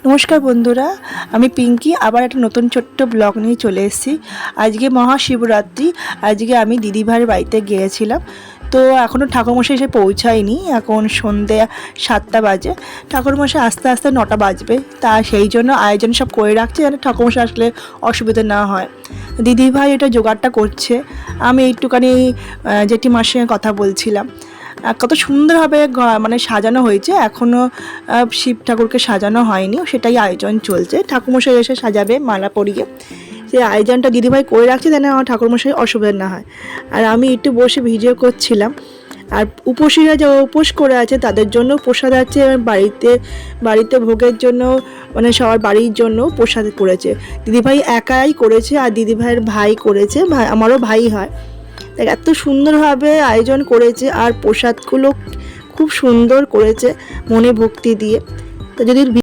नमस्कार बंधुरा आमी पिंकी आबार एक नतून छोट्ट ब्लग निये चले एसेछि। आजके महाशिवरात्रि। आजके आमी दिदी भाइयेर बाड़ीते गिয়েছিলাম। तो एखोनो ठाकुरमशाई एसे पौঁছায়নি। এখন সন্ধ্যা 7টা বাজে। ঠাকুরমশাই আস্তে আস্তে 9টা বাজবে। তা সেই জন্য আয়োজন সব করে রাখছে যেন ঠাকুরমশাই আসলে অসুবিধা না হয়। দিদি ভাই এটা জোগাড়টা করছে। আমি একটুখানি জেঠিমার সঙ্গে কথা বলছিলাম। কত সুন্দরভাবে মানে সাজানো হয়েছে। এখনও শিব ঠাকুরকে সাজানো হয়নি, সেটাই আয়োজন চলছে। ঠাকুরমশাই এসে সাজাবে মালা পরিয়ে। সেই আয়োজনটা দিদিভাই করে রাখছে যেন আমার ঠাকুরমশাই অসুবিধা না হয়। আর আমি একটু বসে ভিডিও করছিলাম। আর উপসীরা যারা উপোস করে আছে তাদের জন্য প্রসাদ আছে। বাড়িতে ভোগের জন্য মানে সবার বাড়ির জন্য প্রসাদ করেছে। দিদিভাই একাই করেছে আর দিদিভাইয়ের ভাই করেছে, আমারও ভাই হয়। এত সুন্দরভাবে আয়োজন করেছে আর প্রসাদগুলো খুব সুন্দর করেছে মনে ভক্তি দিয়ে। তো যদি